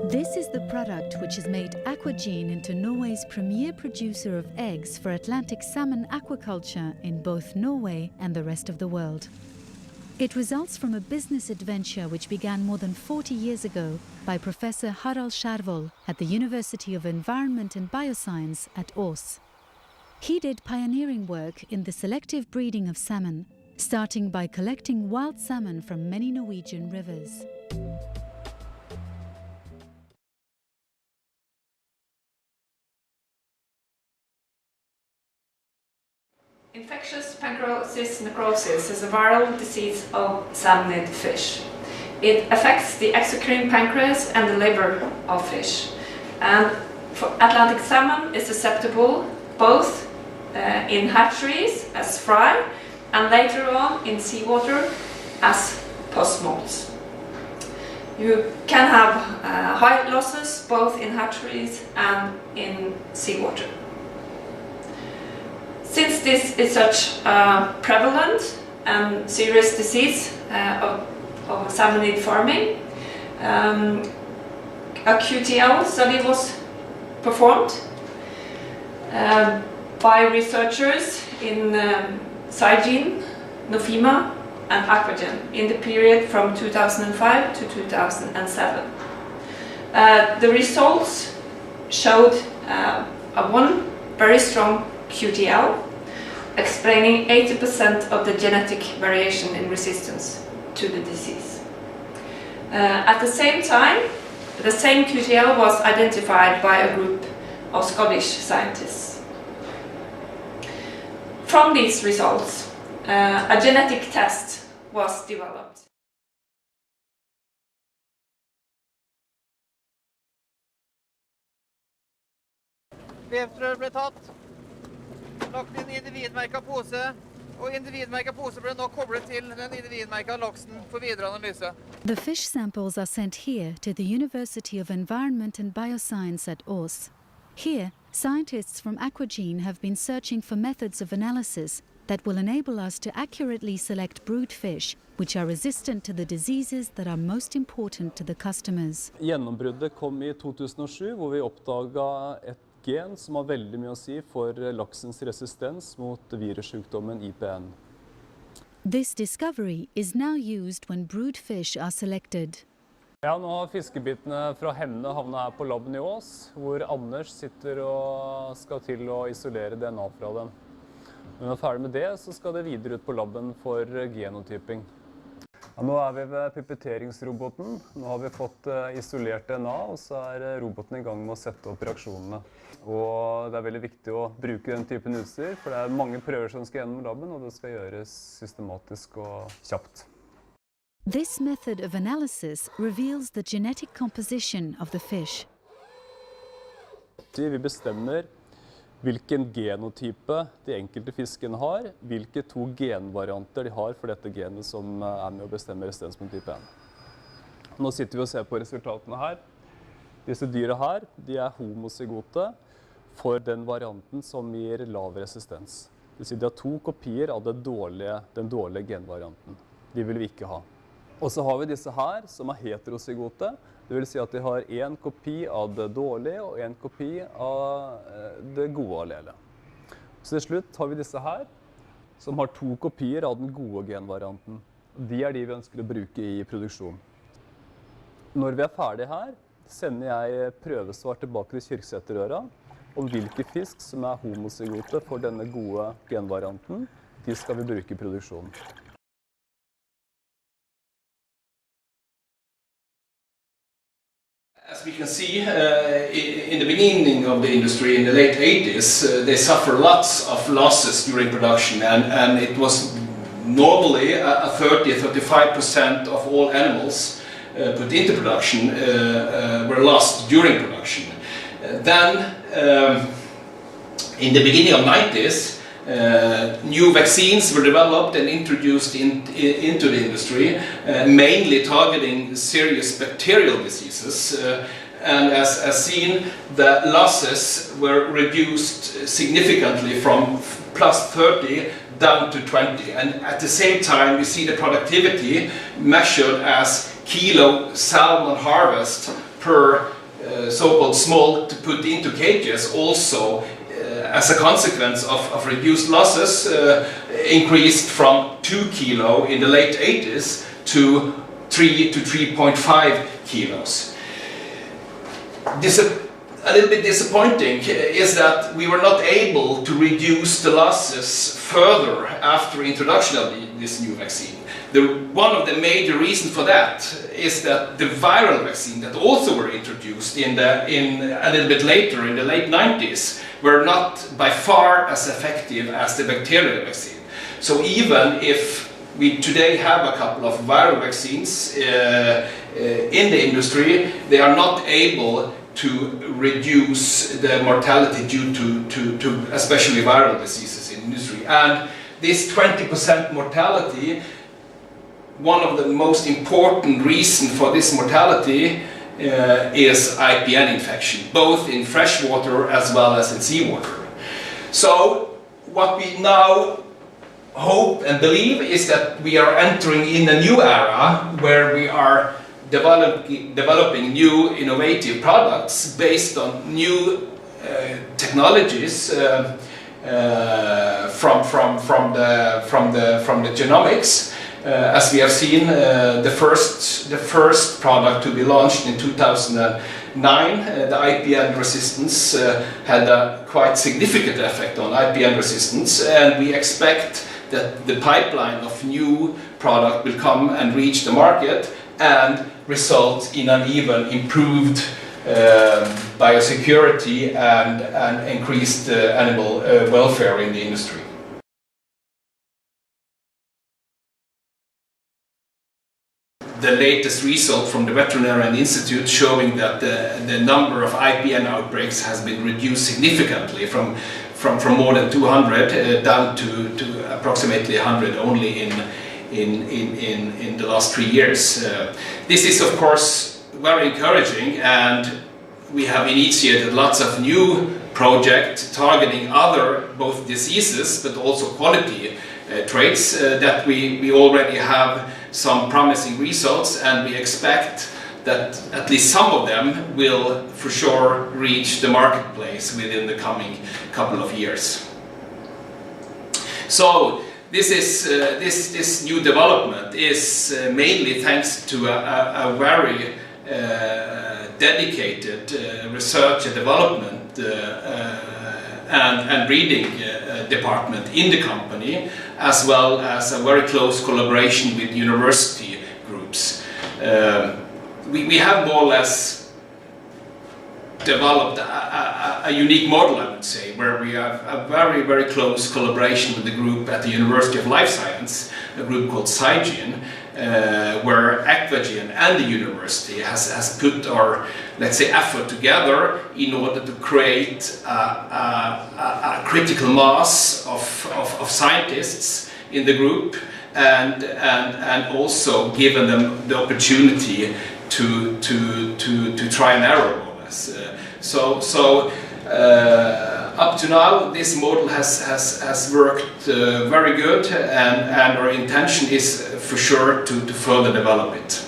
This is the product which has made Aquagene into Norway's premier producer of eggs for Atlantic salmon aquaculture in both Norway and the rest of the world. It results from a business adventure which began more than 40 years ago by Professor Harald Skjervold at the University of Environment and Bioscience at Ås. He did pioneering work in the selective breeding of salmon, starting by collecting wild salmon from many Norwegian rivers. Infectious pancreatic necrosis is a viral disease of salmonid fish. It affects the exocrine pancreas and the liver of fish. And for Atlantic salmon is susceptible both in hatcheries as fry and later on in seawater as post-smolts. You can have high losses both in hatcheries and in seawater. Since this is such a prevalent and serious disease of salmonid farming, a QTL study was performed by researchers in Cygene, Nofima and Aquagene in the period from 2005 to 2007. The results showed one very strong QTL, explaining 80% of the genetic variation in resistance to the disease. At the same time, the same QTL was identified by a group of Scottish scientists. From these results, a genetic test was developed. Vevfrøer ble tatt, lagt inn i individmerket pose, og individmerket pose ble nå koblet til den individmerket laksen for videre analyse. The fish samples are sent here to the University of Environment and Bioscience at Ås. Here, scientists from Aquagene have been searching for methods of analysis that will enable us to accurately select brood fish which are resistant to the diseases that are most important to the customers. Gjennombruddet kom i 2007, hvor vi oppdaget et gen som har veldig mye å si for laksens resistens mot virussjukdommen IPN. This discovery is now used when brood fish are selected. Ja, nå har fiskebitene fra Hemne havnet her på laben i Ås, hvor Anders sitter og skal til å isolere DNA fra dem. Når vi er ferdig med det, så skal det videre ut på laben for genotyping. Ja, nå er vi ved pipetteringsroboten. Nå har vi fått isolert DNA, og så er roboten i gang med å sette opp reaksjonene. Og det er veldig viktig å bruke den typen utstyr, for det er mange prøver som skal gjennom laben, og det skal gjøres systematisk og kjapt. This method of analysis reveals the genetic composition of the fish. Vi bestemmer hvilken genotype de enkelte fiskene har, hvilke to genvarianter de har for dette genet som er med å bestemme resistens mot IPN. Nå sitter vi og ser på resultatene her. Disse dyra her, de er homozygote for den varianten som gir lav resistens. Det vil si de har to kopier av den dårlige genvarianten. De vil vi ikke ha. Og så har vi disse her som er heterozygote. Det vil si at de har en kopi av det dårlige og en kopi av det gode allelet. Så til slutt har vi disse her som har to kopier av den gode genvarianten. De er de vi ønsker å bruke i produksjon. Når vi er ferdige her, sender jeg prøvesvar tilbake til Kyrksæterøra om hvilke fisk som er homozygote for denne gode genvarianten. De skal vi bruke i produksjonen. As we can see, in the beginning of the industry, in the late 80s, they suffered lots of losses during production, and it was normally a 30-35% of all animals put into production were lost during production. Then, in the beginning of the 90s, new vaccines were developed and introduced into the industry, mainly targeting serious bacterial diseases. And as seen, the losses were reduced significantly from plus 30 down to 20. And at the same time, we see the productivity measured as kilo salmon harvest per so-called smolt to put into cages also as a consequence of reduced losses increased from 2 kilo in the late 80s to 3 to 3.5 kilos. A little bit disappointing is that we were not able to reduce the losses further after introduction of this new vaccine. One of the major reasons for that is that the viral vaccine that also were introduced in a little bit later, in the late 90s, were not by far as effective as the bacterial vaccine. So even if we today have a couple of viral vaccines in the industry, they are not able to reduce the mortality due to especially viral diseases in industry. And this 20% mortality, one of the most important reasons for this mortality is IPN infection, both in fresh water as well as in seawater. So what we now hope and believe is that we are entering in a new era where we are developing new innovative products based on new technologies from the genomics. As we have seen, the first product to be launched in 2009, the IPN resistance had a quite significant effect on IPN resistance, and we expect that the pipeline of new product will come and reach the market and result in an even improved biosecurity and increased animal welfare in the industry. The latest result from the Veterinarian Institute showing that the number of IPN outbreaks has been reduced significantly from more than 200 down to approximately 100 only in the last 3 years. This is of course very encouraging, and we have initiated lots of new projects targeting other both diseases but also quality traits that we already have some promising results, and we expect that at least some of them will for sure reach the marketplace within the coming couple of years. So this new development is mainly thanks to a very dedicated research and development and breeding department in the company, as well as a very close collaboration with university groups. We have more or less developed a unique model, I would say, where we have a very, very close collaboration with the group at the University of Life Science, a group called SciGene, where AquaGen and the university has put our, let's say, effort together in order to create a critical mass of scientists in the group, and also given them the opportunity to try and error more or less. Up to now, this model has worked very good, and our intention is for sure to further develop it.